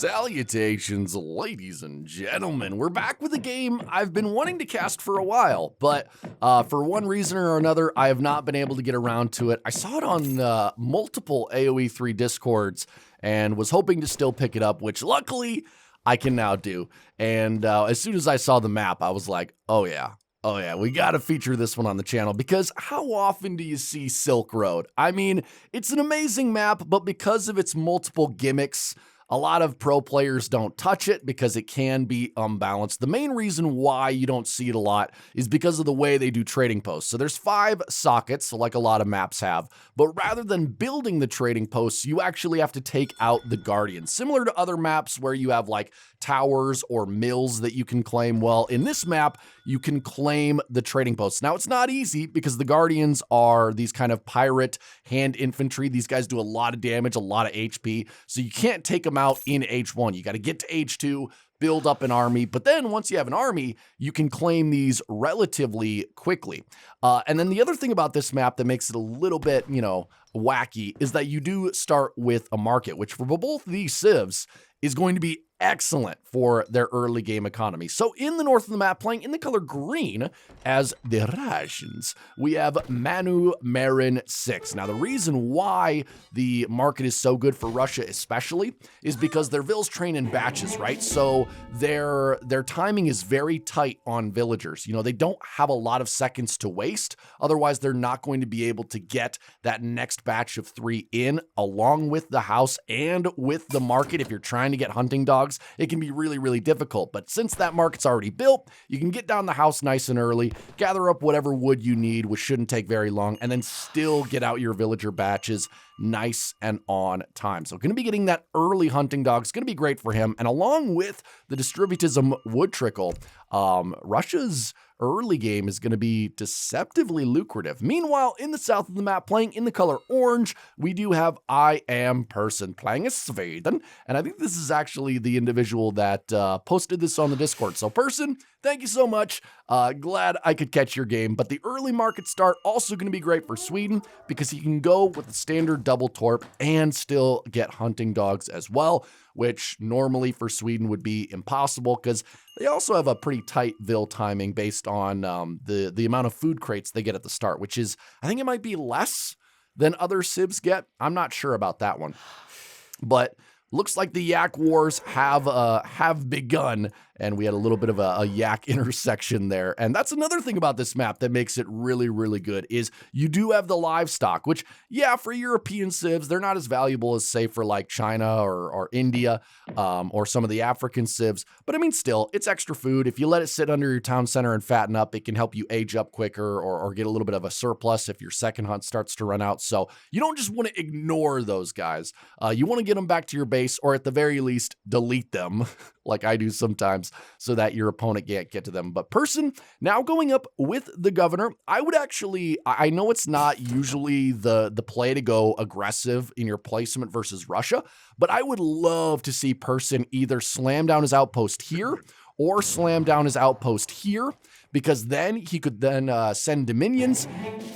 Salutations, ladies and gentlemen. We're back with a game I've been wanting to cast for a while, but for one reason or another, I have not been able to get around to it. I saw it on multiple AoE 3 Discords and was hoping to still pick it up, which luckily I can now do. And as soon as I saw the map, I was like, oh yeah, we gotta feature this one on the channel, because how often do you see Silk Road? I mean, it's an amazing map, but because of its multiple gimmicks, a lot of pro players don't touch it because it can be unbalanced. The main reason why you don't see it a lot is because of the way they do trading posts. So there's 5 sockets, like a lot of maps have, but rather than building the trading posts, you actually have to take out the guardians. Similar to other maps where you have like towers or mills that you can claim. Well, in this map, you can claim the trading posts. Now, it's not easy because the guardians are these kind of pirate hand infantry. These guys do a lot of damage, a lot of HP, so you can't take them out in H1. You got to get to H2, build up an army, but then once you have an army, you can claim these relatively quickly. And then the other thing about this map that makes it a little bit, wacky is that you do start with a market, which for both these civs is going to be excellent for their early game economy. So in the north of the map, playing in the color green as the Russians, we have Manu Marin 6. Now, the reason why the market is so good for Russia especially is because their vills train in batches, right? So their timing is very tight on villagers. They don't have a lot of seconds to waste. Otherwise, they're not going to be able to get that next batch of 3 in along with the house and with the market. If you're trying to get hunting dogs, it can be really, really difficult. But since that market's already built, you can get down the house nice and early, gather up whatever wood you need, which shouldn't take very long, and then still get out your villager batches nice and on time. So going to be getting that early hunting dog is going to be great for him. And along with the distributism wood trickle, Russia's early game is going to be deceptively lucrative. Meanwhile, in the south of the map, playing in the color orange, we do have I Am Person playing as Sweden. And I think this is actually the individual that posted this on the Discord. So Person, thank you so much. Glad I could catch your game. But the early market start also going to be great for Sweden because he can go with the standard double torp and still get hunting dogs as well, which normally for Sweden would be impossible because they also have a pretty tight vill timing based on the amount of food crates they get at the start, which is, I think it might be less than other civs get. I'm not sure about that one. But looks like the yak wars have begun, and we had a little bit of a yak intersection there. And that's another thing about this map that makes it really, really good is you do have the livestock, which, yeah, for European civs, they're not as valuable as, say, for like China or India or some of the African civs. But I mean, still, it's extra food. If you let it sit under your town center and fatten up, it can help you age up quicker or get a little bit of a surplus if your second hunt starts to run out. So you don't just want to ignore those guys. You want to get them back to your base, or at the very least, delete them like I do sometimes so that your opponent can't get to them. But Person now going up with the governor, I would actually, I know it's not usually the play to go aggressive in your placement versus Russia, but I would love to see Person either slam down his outpost here or slam down his outpost here, because then he could then send Dominions,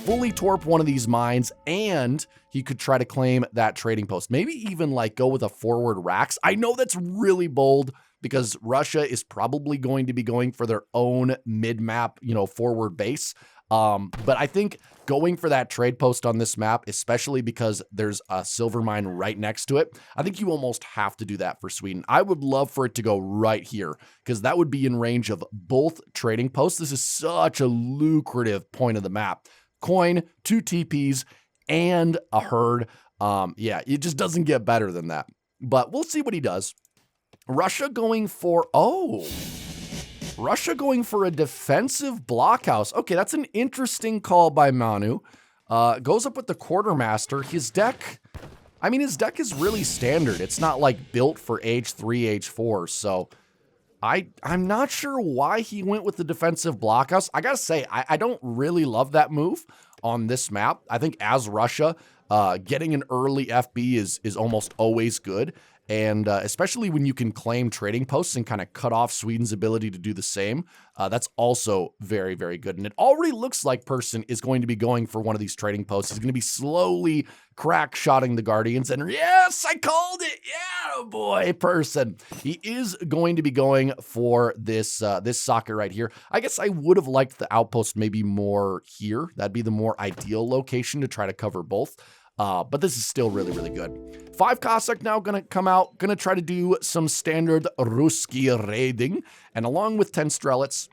fully torp one of these mines, and he could try to claim that trading post. Maybe even like go with a forward racks. I know that's really bold because Russia is probably going to be going for their own mid-map, forward base. But I think going for that trade post on this map, especially because there's a silver mine right next to it, I think you almost have to do that for Sweden. I would love for it to go right here because that would be in range of both trading posts. This is such a lucrative point of the map. Coin, 2 TPs, and a herd. Yeah, it just doesn't get better than that. But we'll see what he does. Russia going for a defensive blockhouse. Okay, that's an interesting call by Manu. Goes up with the quartermaster. His deck is really standard. It's not like built for H3, H4. So I'm not sure why he went with the defensive blockhouse. I gotta say, I don't really love that move on this map. I think as Russia, getting an early FB is almost always good. And especially when you can claim trading posts and kind of cut off Sweden's ability to do the same, that's also very, very good. And it already looks like Person is going to be going for one of these trading posts. He's going to be slowly crack-shotting the Guardians. And yes, I called it. Yeah, boy, Person. He is going to be going for this socket right here. I guess I would have liked the outpost maybe more here. That'd be the more ideal location to try to cover both. But this is still really, really good. 5 Cossack now gonna come out, gonna try to do some standard Ruski raiding, and along with 10 Strelets,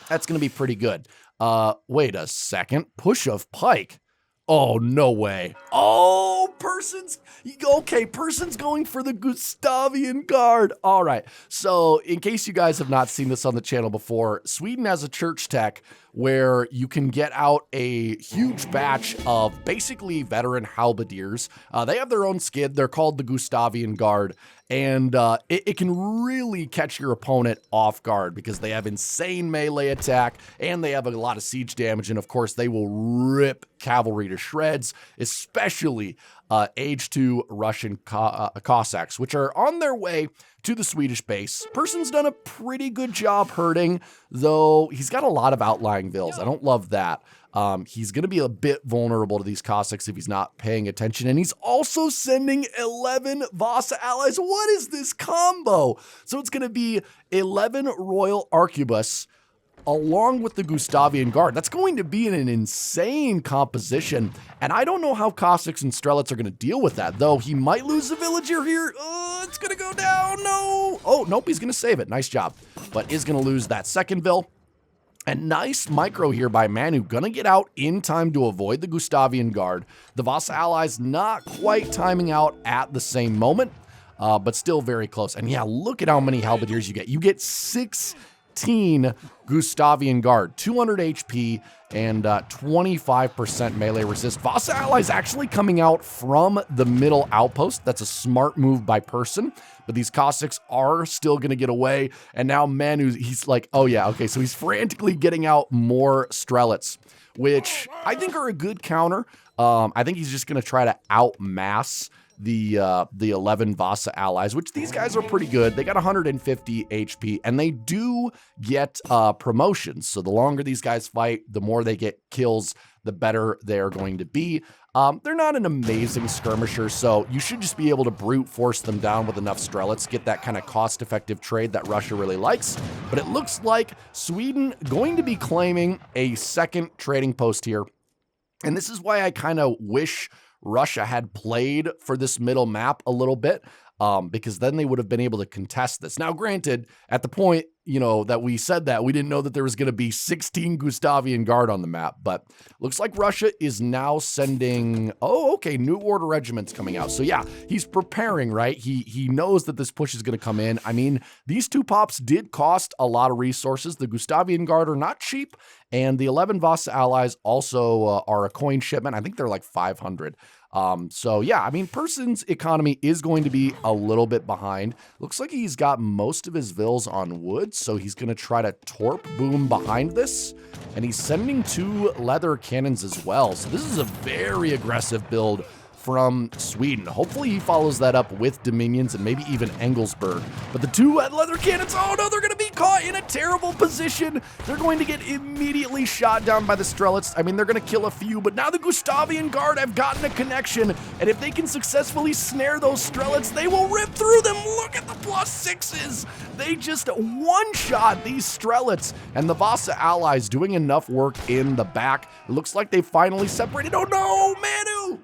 that's gonna be pretty good. Wait a second, push of Pike. Oh, no way. Oh, Person's going for the Gustavian Guard. All right, so in case you guys have not seen this on the channel before, Sweden has a church tech where you can get out a huge batch of basically veteran halberdiers. They have their own skid. They're called the Gustavian Guard, and it can really catch your opponent off guard because they have insane melee attack and they have a lot of siege damage, and of course they will rip cavalry to shreds, especially Age 2 Russian Cossacks, which are on their way to the Swedish base. Person's done a pretty good job herding, though he's got a lot of outlying vills. I don't love that. He's going to be a bit vulnerable to these Cossacks if he's not paying attention. And he's also sending 11 Vasa allies. What is this combo? So it's going to be 11 Royal Arquebus along with the Gustavian Guard. That's going to be an insane composition, and I don't know how Cossacks and Strelets are going to deal with that, though he might lose a villager here. It's going to go down. No. Oh, nope, he's going to save it. Nice job. But is going to lose that second vill. And nice micro here by Manu. Gonna get out in time to avoid the Gustavian Guard. The Vasa allies not quite timing out at the same moment, but still very close. And yeah, look at how many halberdiers you get. You get 16 Gustavian Guard, 200 HP and 25% melee resist. Vasa allies actually coming out from the middle outpost. That's a smart move by Person, but these Cossacks are still going to get away. And now Manu, he's like, oh yeah, okay. So he's frantically getting out more Strelets, which I think are a good counter. I think he's just going to try to outmass the 11 Vasa allies, which these guys are pretty good. They got 150 HP, and they do get promotions. So the longer these guys fight, the more they get kills, the better they're going to be. They're not an amazing skirmisher, so you should just be able to brute force them down with enough Strelets, get that kind of cost-effective trade that Russia really likes. But it looks like Sweden going to be claiming a second trading post here. And this is why I kind of wish Russia had played for this middle map a little bit, because then they would have been able to contest this. Now, granted, at the point, you know, that we said that, we didn't know that there was going to be 16 Gustavian Guard on the map, but looks like Russia is now sending, oh, okay, New Order regiments coming out. So yeah, he's preparing, right? He knows that this push is going to come in. I mean, these two pops did cost a lot of resources. The Gustavian Guard are not cheap, and the 11 Vasa allies also are a coin shipment. I think they're like 500. So yeah, I mean, Person's economy is going to be a little bit behind. Looks like he's got most of his vills on wood, so he's going to try to torp boom behind this, and he's sending 2 leather cannons as well. So this is a very aggressive build from Sweden. Hopefully he follows that up with Dominions and maybe even Engelsberg. But the 2 leather cannons, oh no, they're going to be caught in a terrible position. They're going to get immediately shot down by the Strelets. I mean, they're going to kill a few, but now the Gustavian Guard have gotten a connection, and if they can successfully snare those Strelets, they will rip through them. Look at the +6s. They just one-shot these Strelets, and the Vasa allies doing enough work in the back. It looks like they finally separated. Oh no, Manu!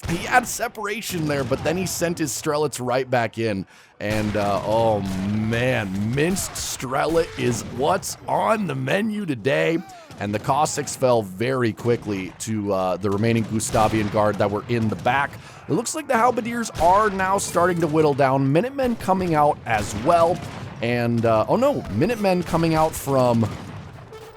He had separation there, but then he sent his Strelets right back in. And, oh man, minced Strelet is what's on the menu today. And the Cossacks fell very quickly to the remaining Gustavian Guard that were in the back. It looks like the Halberdiers are now starting to whittle down. Minutemen coming out as well. And, oh no, Minutemen coming out from...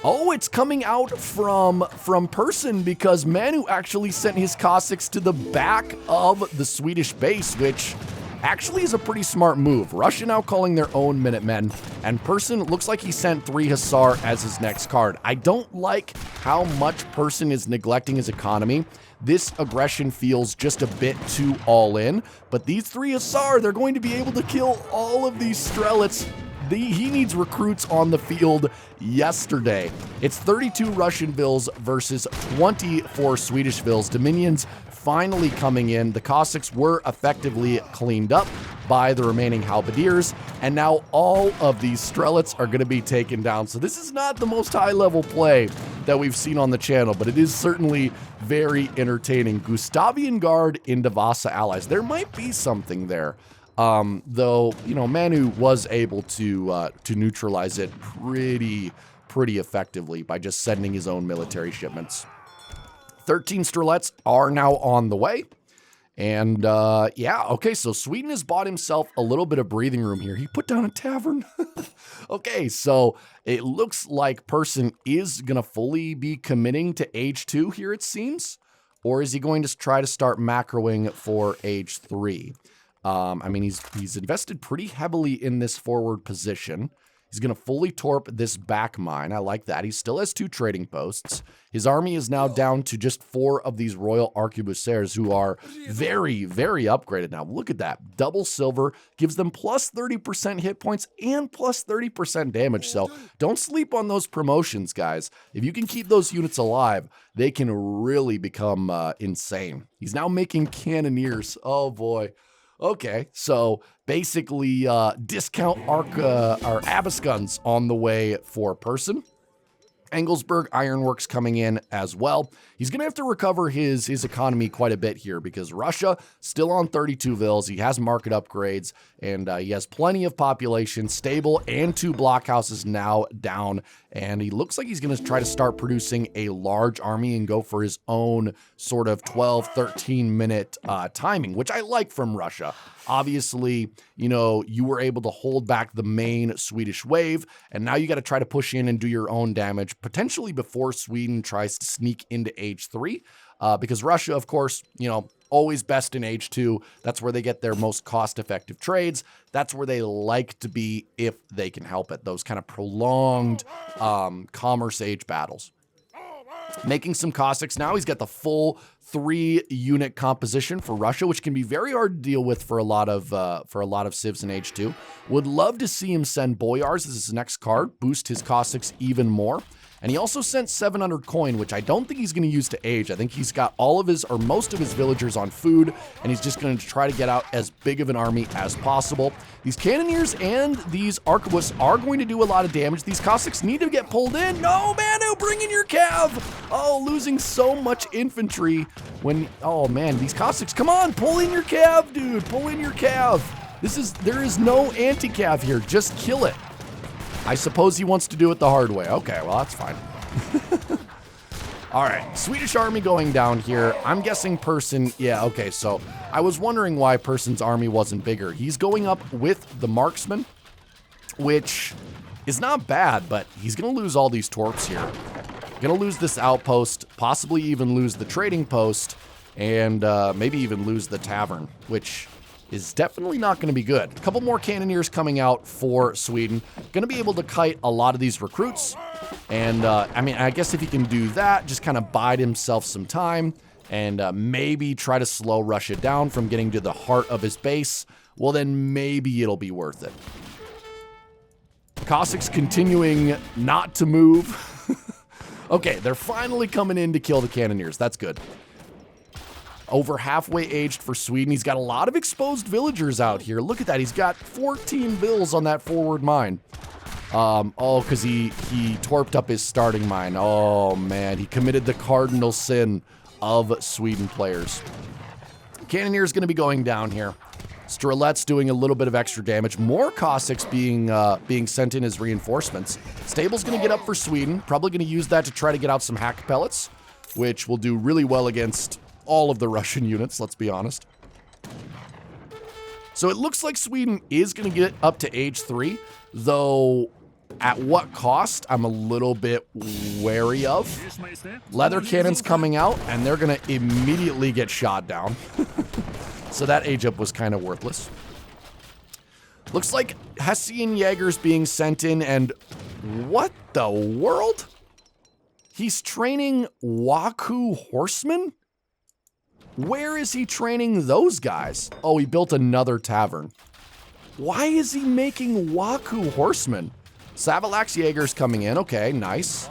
Oh, it's coming out from Person, because Manu actually sent his Cossacks to the back of the Swedish base, which actually is a pretty smart move. Russia now calling their own Minutemen, and Person looks like he sent 3 Hussar as his next card. I don't like how much Person is neglecting his economy. This aggression feels just a bit too all in, but these 3 Hussar, they're going to be able to kill all of these Strelets. He needs recruits on the field yesterday. It's 32 Russian vills versus 24 Swedish vills. Dominions finally coming in. The Cossacks were effectively cleaned up by the remaining halberdiers, and now all of these Strelets are going to be taken down. So this is not the most high-level play that we've seen on the channel, but it is certainly very entertaining. Gustavian Guard into Vasa allies. There might be something there. Though, you know, Manu was able to neutralize it pretty effectively by just sending his own military shipments. 13 Strelets are now on the way. And, yeah, okay, so Sweden has bought himself a little bit of breathing room here. He put down a tavern. Okay, so it looks like Person is going to fully be committing to age 2 here, it seems. Or is he going to try to start macroing for age 3? I mean, he's invested pretty heavily in this forward position. He's going to fully torp this back mine. I like that. He still has 2 trading posts. His army is now down to just 4 of these Royal Arquebusiers who are very upgraded now. Look at that. Double silver gives them plus 30% hit points and plus 30% damage. So don't sleep on those promotions, guys. If you can keep those units alive, they can really become insane. He's now making cannoneers. Oh, boy. Okay, so basically discount our Abyss guns on the way for Person. Engelsberg Ironworks coming in as well. He's going to have to recover his economy quite a bit here because Russia still on 32 vills. He has market upgrades, and he has plenty of population, stable, and 2 blockhouses now down. And he looks like he's going to try to start producing a large army and go for his own sort of 12, 13-minute timing, which I like from Russia. Obviously, you know, you were able to hold back the main Swedish wave, and now you got to try to push in and do your own damage, potentially before Sweden tries to sneak into age 3, because Russia, of course, you know, always best in age 2. That's where they get their most cost-effective trades. That's where they like to be if they can help it, those kind of prolonged commerce age battles. Making some Cossacks now. He's got the full 3-unit composition for Russia, which can be very hard to deal with for a lot of civs in age 2. Would love to see him send Boyars as his next card, boost his Cossacks even more. And he also sent 700 coin, which I don't think he's going to use to age. I think he's got all of his, or most of his villagers on food, and he's just going to try to get out as big of an army as possible. These cannoneers and these arquebusiers are going to do a lot of damage. These Cossacks need to get pulled in. No, Manu, bring in your cav. Oh, losing so much infantry when, oh man, these Cossacks, come on, pull in your cav, dude, pull in your cav. There is no anti-cav here, just kill it. I suppose he wants to do it the hard way. Okay, well, that's fine. All right, Swedish army going down here. I'm guessing Person, yeah, okay, so I was wondering why Person's army wasn't bigger. He's going up with the marksman, which is not bad, but he's going to lose all these torps here. Going to lose this outpost, possibly even lose the trading post, and maybe even lose the tavern, which is definitely not going to be good. A couple more cannoneers coming out for Sweden. Going to be able to kite a lot of these recruits. And, I mean, I guess if he can do that, just kind of bide himself some time and maybe try to slow Russia down from getting to the heart of his base, well, then maybe it'll be worth it. Cossacks continuing not to move. Okay, they're finally coming in to kill the cannoneers. That's good. Over halfway aged for Sweden. He's got a lot of exposed villagers out here. Look at that. He's got 14 vills on that forward mine. Oh, because he torped up his starting mine. Oh, man. He committed the cardinal sin of Sweden players. Cannoneer's going to be going down here. Strelets doing a little bit of extra damage. More Cossacks being sent in as reinforcements. Stable's going to get up for Sweden. Probably going to use that to try to get out some hack pellets, which will do really well against all of the Russian units, let's be honest. So it looks like Sweden is going to get up to age 3, though at what cost, I'm a little bit wary of. Leather cannons coming out, and they're going to immediately get shot down. So that age up was kind of worthless. Looks like Hessian Jaegers being sent in, and what the world? He's training Waku horsemen? Where is he training those guys? Oh, he built another tavern. Why is he making Waku horsemen? Savalax Jaegers coming in. Okay, nice.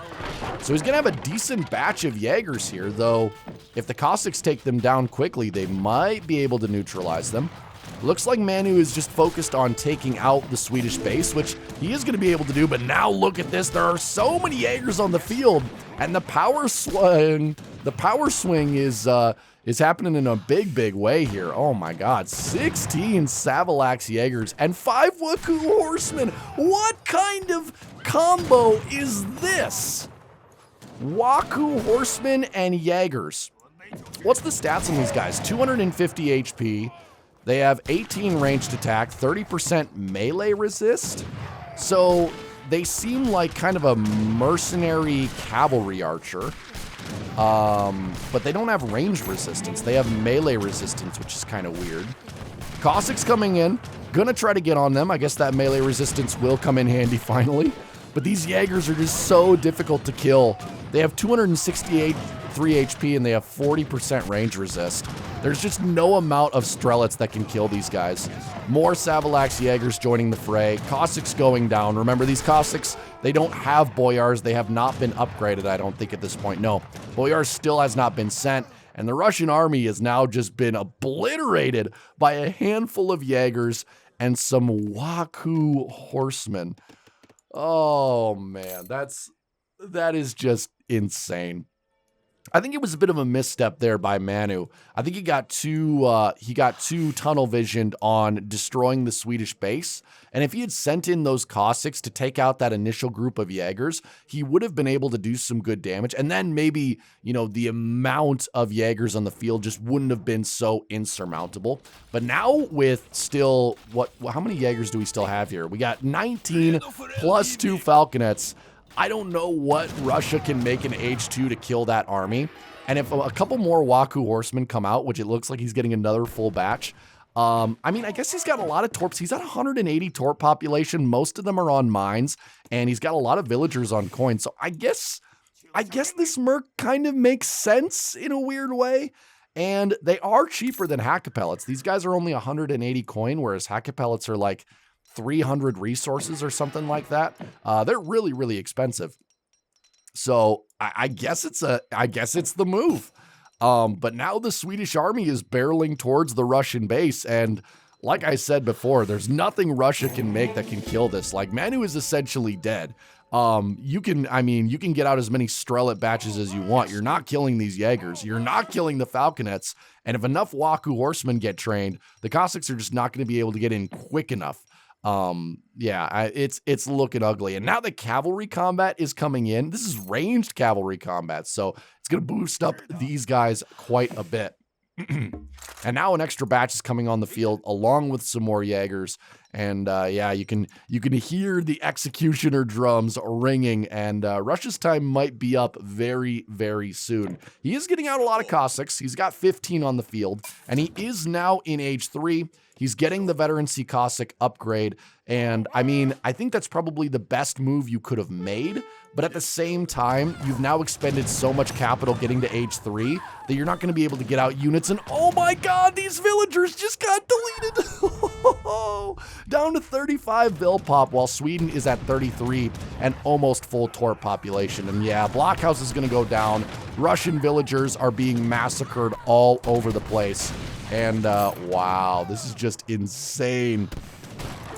So he's gonna have a decent batch of Jaegers here, though if the Cossacks take them down quickly, they might be able to neutralize them. Looks like Manu is just focused on taking out the Swedish base, which he is going to be able to do, but now look at this. There are so many Jaegers on the field, and the power swing is happening in a big way here. Oh my God, 16 Savalax Jaegers and 5 Waku horsemen. What kind of combo is this? Waku horsemen and Jaegers. What's the stats on these guys? 250 HP. They have 18 ranged attack, 30% melee resist. So they seem like kind of a mercenary cavalry archer. But they don't have range resistance. They have melee resistance, which is kind of weird. Cossacks coming in. Gonna try to get on them. I guess that melee resistance will come in handy finally. But these Jaegers are just so difficult to kill. They have 268 3 HP and they have 40% range resist. There's just no amount of Strelets that can kill these guys. More Savalax Jaegers joining the fray. Cossacks going down. Remember, these Cossacks, they don't have Boyars. They have not been upgraded, I don't think, at this point. No, Boyars still has not been sent. And the Russian army has now just been obliterated by a handful of Jaegers and some Waku horsemen. Oh, man, that is just insane. I think it was a bit of a misstep there by Manu. I think he got too tunnel visioned on destroying the Swedish base. And if he had sent in those Cossacks to take out that initial group of Jaegers, he would have been able to do some good damage. And then maybe, you know, the amount of Jaegers on the field just wouldn't have been so insurmountable. But now with still, how many Jaegers do we still have here? We got 19 plus 2 Falconets. I don't know what Russia can make in Age 2 to kill that army. And if a couple more Waku horsemen come out, which it looks like he's getting another full batch, I mean, I guess he's got a lot of torps. He's at 180 torp population. Most of them are on mines, and he's got a lot of villagers on coins. So I guess this Merc kind of makes sense in a weird way. And they are cheaper than Hack Pellets. These guys are only 180 coin, whereas Hack Pellets are like 300 resources or something like that. They're really, really expensive. So I guess it's the move. But now the Swedish army is barreling towards the Russian base. And like I said before, there's nothing Russia can make that can kill this. Like, Manu is essentially dead. You can get out as many Strelet batches as you want. You're not killing these Jaegers. You're not killing the Falconets. And if enough Waku horsemen get trained, the Cossacks are just not going to be able to get in quick enough. It's looking ugly. And now the cavalry combat is coming in. This is ranged cavalry combat, so it's going to boost up these guys quite a bit. And now an extra batch is coming on the field along with some more Jaegers. And you can hear the executioner drums ringing, and Russia's time might be up very, very soon. He is getting out a lot of Cossacks. He's got 15 on the field, and he is now in Age 3. He's getting the Veterancy Cossack upgrade, and I mean, I think that's probably the best move you could have made, but at the same time, you've now expended so much capital getting to Age 3 that you're not going to be able to get out units, and oh my god, these villagers just got deleted! Down to 35 Bill Pop, while Sweden is at 33 and almost full Torp population. And yeah, Blockhouse is going to go down. Russian villagers are being massacred all over the place. And wow, this is just insane.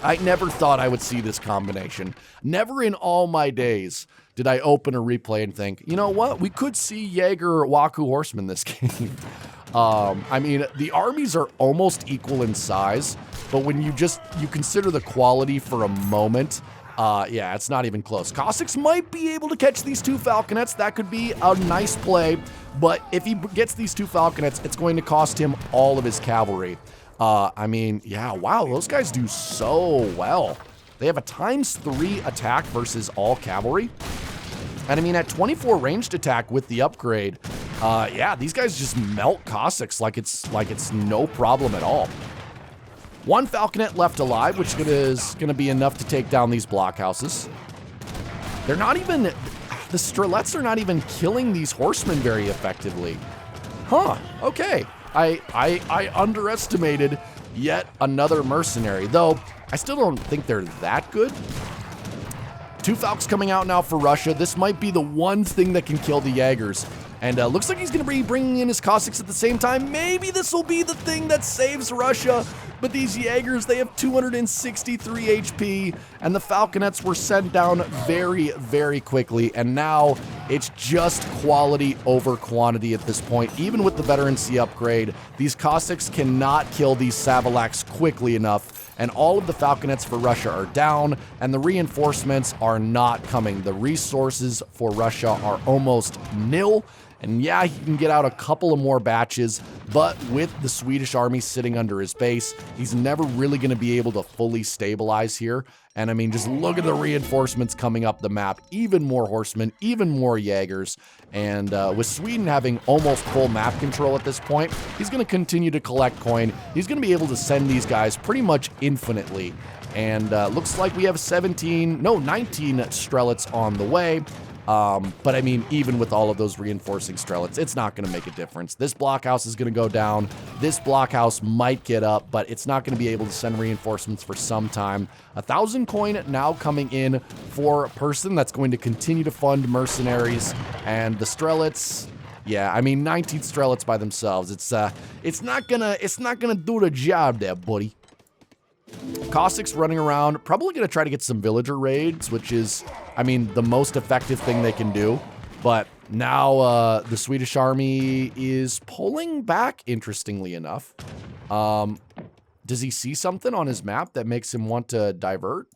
I never thought I would see this combination. Never in all my days did I open a replay and think, you know what, we could see Jaeger Waku Horseman this game. I mean, the armies are almost equal in size, but when you consider the quality for a moment, yeah, it's not even close. Cossacks might be able to catch these 2 Falconets. That could be a nice play, but if he gets these 2 Falconets, it's going to cost him all of his cavalry. I mean, yeah, wow, those guys do so well. They have a ×3 attack versus all cavalry. And I mean, at 24 ranged attack with the upgrade, yeah, these guys just melt Cossacks like it's no problem at all. One Falconet left alive, which is going to be enough to take down these blockhouses. They're not even, the Strelets are not even killing these horsemen very effectively. Huh, okay. I underestimated yet another mercenary, though I still don't think they're that good. 2 Falcons coming out now for Russia. This might be the one thing that can kill the Jaegers. And looks like he's going to be bringing in his Cossacks at the same time. Maybe this will be the thing that saves Russia. But these Jaegers, they have 263 HP. And the Falconets were sent down very, very quickly. And now it's just quality over quantity at this point. Even with the veterancy upgrade, these Cossacks cannot kill these Savalaks quickly enough. And all of the Falconets for Russia are down, and the reinforcements are not coming. The resources for Russia are almost nil. And yeah, he can get out a couple of more batches, but with the Swedish army sitting under his base, he's never really going to be able to fully stabilize here. And I mean, just look at the reinforcements coming up the map. Even more horsemen, even more Jaegers. And with Sweden having almost full map control at this point, he's going to continue to collect coin. He's going to be able to send these guys pretty much infinitely. And looks like we have 19 Strelets on the way. But I mean, even with all of those reinforcing Strelets, it's not going to make a difference. This blockhouse is going to go down. This blockhouse might get up, but it's not going to be able to send reinforcements for some time. 1,000 coin now coming in for a person that's going to continue to fund mercenaries. And the Strelets, yeah, I mean, 19 Strelets by themselves. It's not gonna do the job there, buddy. Cossacks running around, probably going to try to get some villager raids, which is, I mean, the most effective thing they can do. But now the Swedish army is pulling back, interestingly enough. Does he see something on his map that makes him want to divert?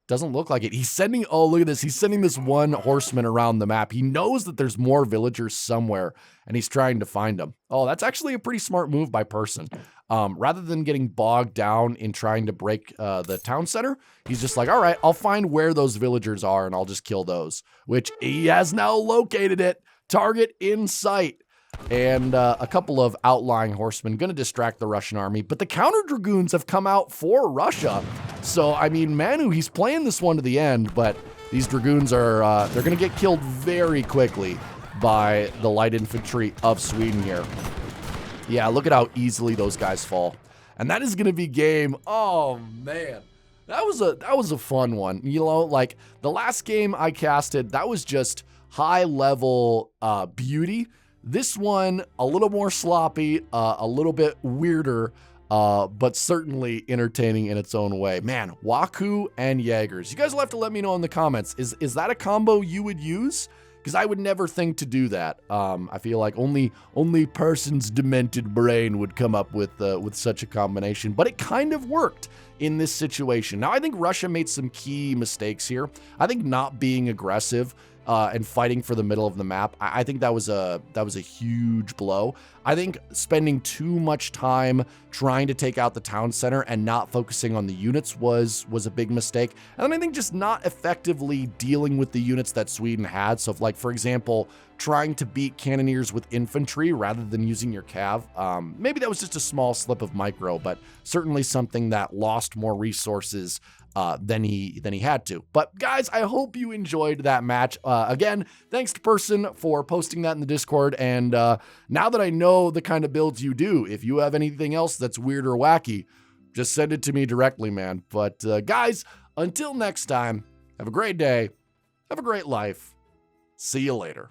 Doesn't look like it. He's sending, oh, look at this. He's sending this one horseman around the map. He knows that there's more villagers somewhere, and he's trying to find them. Oh, that's actually a pretty smart move by person. Rather than getting bogged down in trying to break the town center, he's just like, all right, I'll find where those villagers are, and I'll just kill those, which he has now located it. Target in sight. And a couple of outlying horsemen going to distract the Russian army. But the counter-dragoons have come out for Russia. So, I mean, Manu, he's playing this one to the end. But these dragoons are, they're going to get killed very quickly by the light infantry of Sweden here. Yeah, look at how easily those guys fall. And that is going to be game. Oh, man. That was a fun one. You know, like the last game I casted, that was just high-level beauty. This one, a little more sloppy, a little bit weirder, but certainly entertaining in its own way. Man, Waku and Jaegers. You guys will have to let me know in the comments. Is that a combo you would use? Because I would never think to do that. I feel like only person's demented brain would come up with such a combination. But it kind of worked in this situation. Now, I think Russia made some key mistakes here. I think not being aggressive and fighting for the middle of the map, I think that was a huge blow. I think spending too much time trying to take out the town center and not focusing on the units was a big mistake. And then I think just not effectively dealing with the units that Sweden had. So, if, like, for example, trying to beat cannoneers with infantry rather than using your cav, maybe that was just a small slip of micro, but certainly something that lost more resources than he had to. But guys, I hope you enjoyed that match. Again, thanks to Person for posting that in the Discord. And now that I know the kind of builds you do, if you have anything else that's weird or wacky, just send it to me directly, man. But guys, until next time, have a great day, have a great life. See you later.